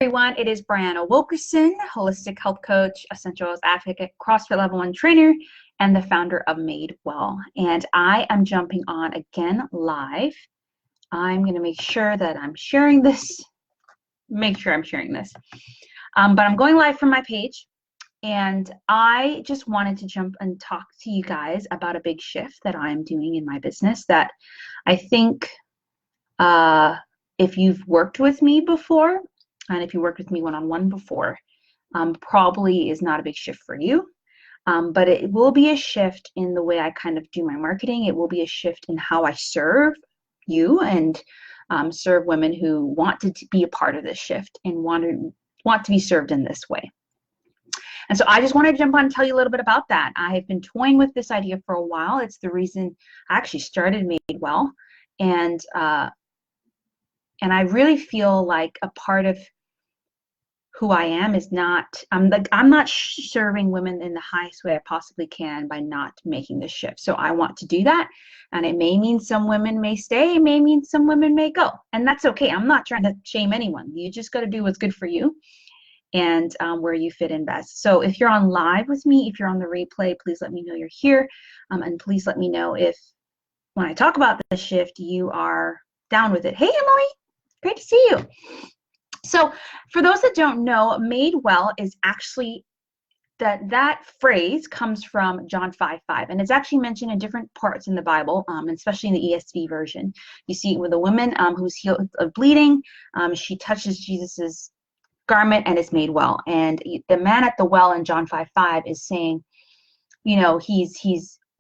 Everyone, it is Brianna Wilkerson, holistic health coach, essential oils advocate, CrossFit Level 1 trainer, and the founder of Made Well. And I am jumping on again live. I'm going to make sure that I'm sharing this, but I'm going live from my page. And I just wanted to jump and talk to you guys about a big shift that I'm doing in my business that I think if you've worked with me before, and if you worked with me one-on-one before, probably is not a big shift for you. But it will be a shift in the way I kind of do my marketing. It will be a shift in how I serve you and serve women who want to be a part of this shift and want to be served in this way. And so I just wanted to jump on and tell you a little bit about that. I have been toying with this idea for a while. It's the reason I actually started Made Well. And I really feel like a part of who I am is not, I'm not serving women in the highest way I possibly can by not making the shift. So I want to do that. And it may mean some women may stay, it may mean some women may go. And that's okay. I'm not trying to shame anyone. You just got to do what's good for you and where you fit in best. So if you're on live with me, if you're on the replay, please let me know you're here. And please let me know if when I talk about the shift, you are down with it. Hey, Emily, great to see you. So for those that don't know, Made Well is actually, that phrase comes from John 5:5, and it's actually mentioned in different parts in the Bible, especially in the ESV version. You see it with a woman who's healed of bleeding. She touches Jesus's garment and is made well. And the man at the well in John 5:5 is saying, you know, he's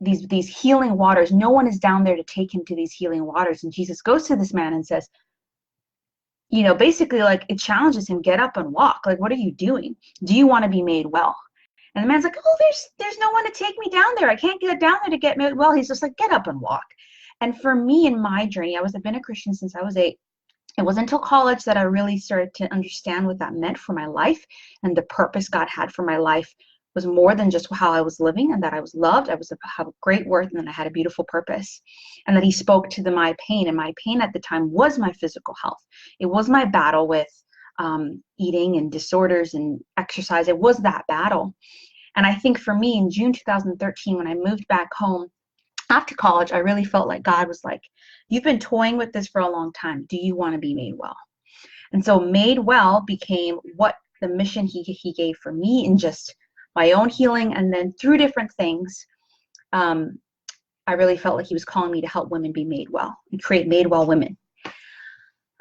these healing waters. No one is down there to take him to these healing waters. And Jesus goes to this man and says, you know, basically like it challenges him, get up and walk. Like, what are you doing? Do you want to be made well? And the man's like, oh, there's no one to take me down there. I can't get down there to get made well. He's just like, get up and walk. And for me in my journey, I've been a Christian since I was 8. It wasn't until college that I really started to understand what that meant for my life, and the purpose God had for my life was more than just how I was living, and that I was loved, I was have great worth, and that I had a beautiful purpose, and that he spoke to my pain. And my pain at the time was my physical health. It was my battle with eating and disorders and exercise. It was that battle. And I think for me in June 2013, when I moved back home after college, I really felt like God was like, you've been toying with this for a long time. Do you want to be made well? And so Made Well became what the mission he gave for me in just my own healing. And then through different things, I really felt like he was calling me to help women be made well and create made well women.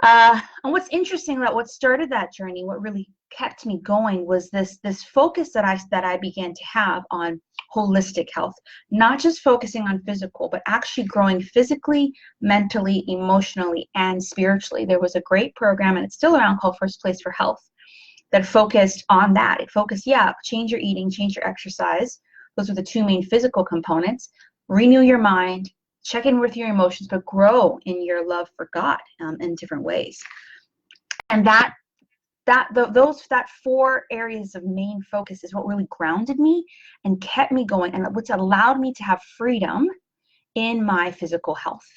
And what's interesting about what started that journey, what really kept me going, was this focus that I began to have on holistic health, not just focusing on physical, but actually growing physically, mentally, emotionally, and spiritually. There was a great program, and it's still around, called First Place for Health, that focused on that. It focused, change your eating, change your exercise. Those were the 2 main physical components. Renew your mind, check in with your emotions, but grow in your love for God in different ways. And that 4 areas of main focus is what really grounded me and kept me going, and which allowed me to have freedom in my physical health.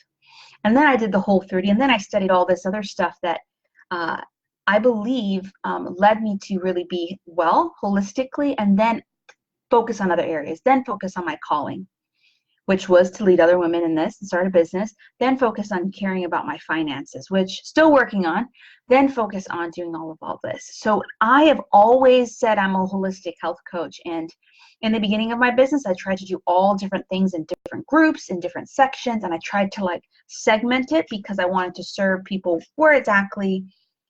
And then I did the Whole30, and then I studied all this other stuff that I believe led me to really be well holistically, and then focus on other areas, then focus on my calling, which was to lead other women in this and start a business, then focus on caring about my finances, which still working on, then focus on doing all this. So I have always said I'm a holistic health coach. And in the beginning of my business, I tried to do all different things in different groups, in different sections. And I tried to like segment it because I wanted to serve people where exactly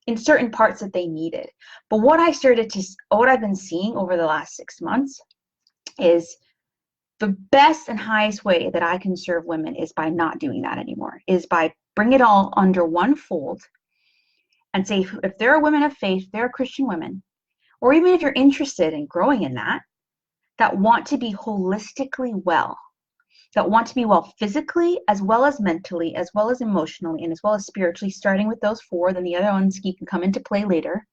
in certain parts that they needed. But what I've been seeing over the last 6 months is the best and highest way that I can serve women is by not doing that anymore, is by bring it all under one fold and say, if there are women of faith, there are Christian women, or even if you're interested in growing in that want to be holistically well, that want to be well physically, as well as mentally, as well as emotionally, and as well as spiritually, starting with those 4, then the other ones can come into play later,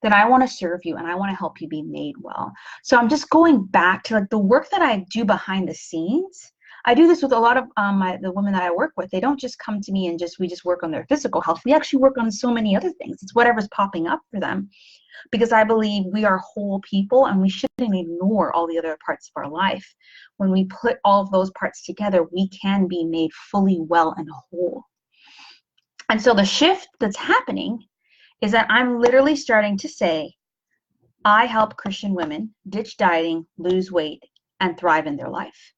then I want to serve you and I want to help you be made well. So I'm just going back to like the work that I do behind the scenes. I do this with a lot of the women that I work with. They don't just come to me and we just work on their physical health. We actually work on so many other things. It's whatever's popping up for them, because I believe we are whole people and we shouldn't ignore all the other parts of our life. When we put all of those parts together, we can be made fully well and whole. And so the shift that's happening is that I'm literally starting to say, I help Christian women ditch dieting, lose weight, and thrive in their life.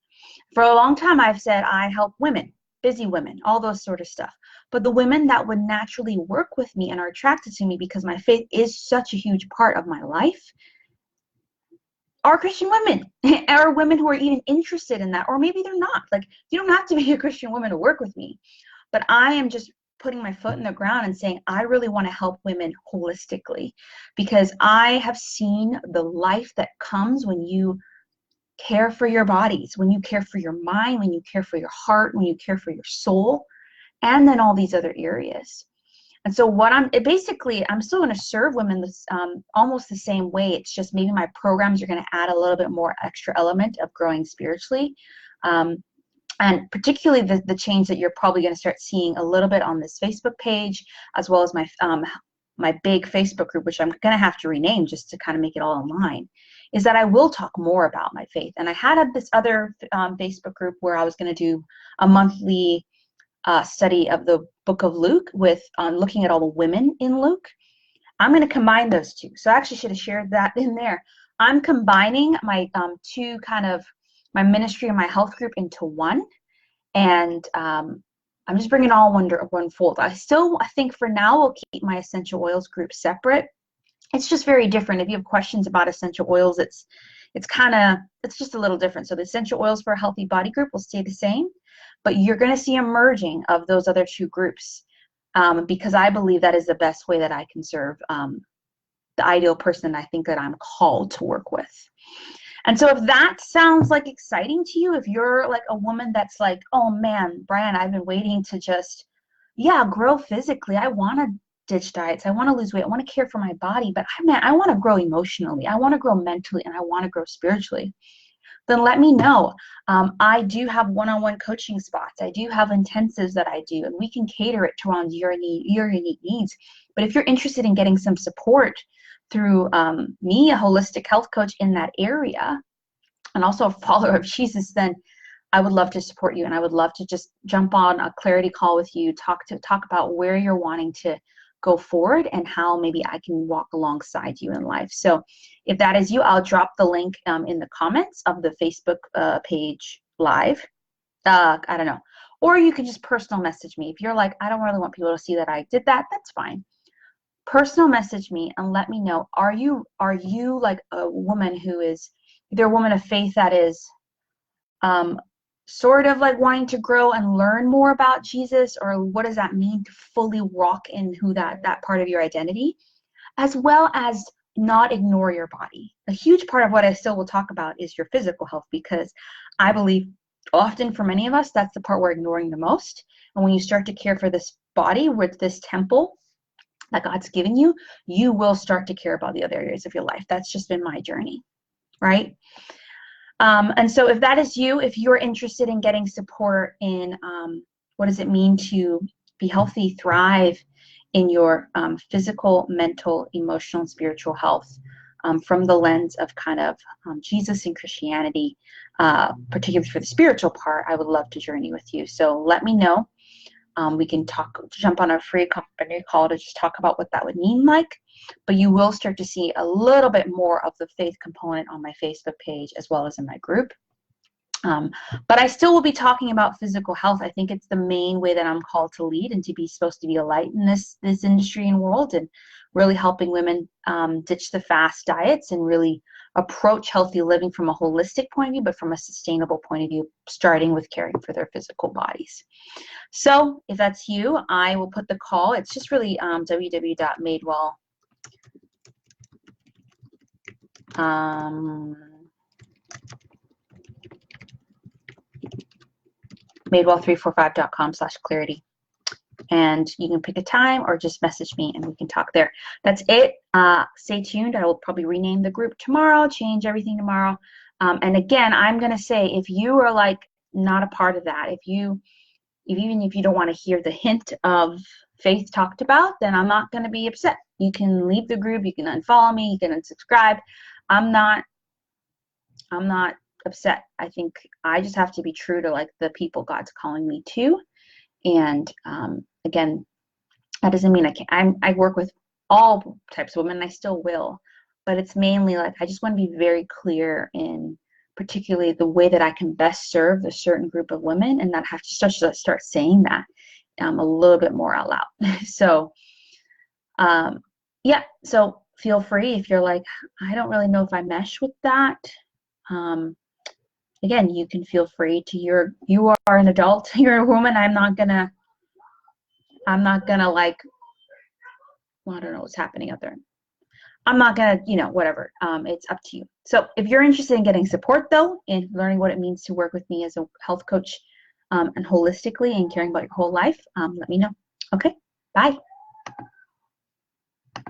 For a long time, I've said I help women, busy women, all those sort of stuff. But the women that would naturally work with me and are attracted to me because my faith is such a huge part of my life are Christian women, or women who are even interested in that, or maybe they're not. Like, you don't have to be a Christian woman to work with me. But I am just putting my foot in the ground and saying, I really want to help women holistically, because I have seen the life that comes when you care for your bodies, when you care for your mind, when you care for your heart, when you care for your soul, and then all these other areas. And so I'm still going to serve women this, almost the same way. It's just maybe my programs are going to add a little bit more extra element of growing spiritually. And particularly the change that you're probably going to start seeing a little bit on this Facebook page, as well as my big Facebook group, which I'm going to have to rename just to kind of make it all in line, is that I will talk more about my faith. And I had this other Facebook group where I was going to do a monthly study of the book of Luke with looking at all the women in Luke. I'm going to combine those two. So I actually should have shared that in there. I'm combining my two kind of my ministry and my health group into one, and I'm just bringing it all under one fold. I think for now we'll keep my essential oils group separate. It's just very different. If you have questions about essential oils, it's just a little different. So the essential oils for a healthy body group will stay the same, but you're going to see a merging of those other two groups, because I believe that is the best way that I can serve the ideal person I think that I'm called to work with. And so if that sounds like exciting to you, if you're like a woman that's like, oh man, Brian, I've been waiting to just, grow physically. I want to ditch diets. I want to lose weight. I want to care for my body, but I want to grow emotionally. I want to grow mentally, and I want to grow spiritually. Then let me know. I do have one-on-one coaching spots. I do have intensives that I do, and we can cater it around your unique needs. But if you're interested in getting some support through me, a holistic health coach in that area, and also a follower of Jesus, then I would love to support you, and I would love to just jump on a clarity call with you, talk about where you're wanting to go forward and how maybe I can walk alongside you in life. So if that is you, I'll drop the link in the comments of the Facebook page live. I don't know. Or you can just personal message me. If you're like, I don't really want people to see that I did that, that's fine. Personal message me and let me know, are you like a woman who is either a woman of faith that is sort of like wanting to grow and learn more about Jesus, or what does that mean to fully walk in who that part of your identity, as well as not ignore your body. A huge part of what I still will talk about is your physical health, because I believe often for many of us, that's the part we're ignoring the most. And when you start to care for this body, with this temple that God's given you, you will start to care about the other areas of your life. That's just been my journey, right? And so if that is you, if you're interested in getting support in what does it mean to be healthy, thrive in your physical, mental, emotional, and spiritual health from the lens of kind of Jesus and Christianity, particularly for the spiritual part, I would love to journey with you. So let me know. We can jump on a free company call to just talk about what that would mean like. But you will start to see a little bit more of the faith component on my Facebook page as well as in my group. But I still will be talking about physical health. I think it's the main way that I'm called to lead and to be supposed to be a light in this industry and world, and really helping women ditch the fast diets and really approach healthy living from a holistic point of view, but from a sustainable point of view, starting with caring for their physical bodies. So if that's you, I will put the call. It's just really www.madewell. madewell345.com/clarity. And you can pick a time or just message me and we can talk there. That's it. Stay tuned. I will probably rename the group tomorrow, change everything tomorrow. And again, I'm going to say, if you are like, not a part of that. Even if you don't want to hear the hint of faith talked about, then I'm not going to be upset. You can leave the group, you can unfollow me, you can unsubscribe. I'm not upset. I think I just have to be true to like the people God's calling me to. And again, that doesn't mean I can't. I work with all types of women, and I still will. But it's mainly like I just want to be very clear in particularly the way that I can best serve a certain group of women, and not have to start saying that a little bit more out loud. So yeah, so feel free if you're like, I don't really know if I mesh with that. Again, you can feel free to you are an adult, you're a woman. I'm not gonna like, well, I don't know what's happening out there. I'm not gonna, whatever. It's up to you. So if you're interested in getting support though, in learning what it means to work with me as a health coach and holistically and caring about your whole life, let me know. Okay, bye.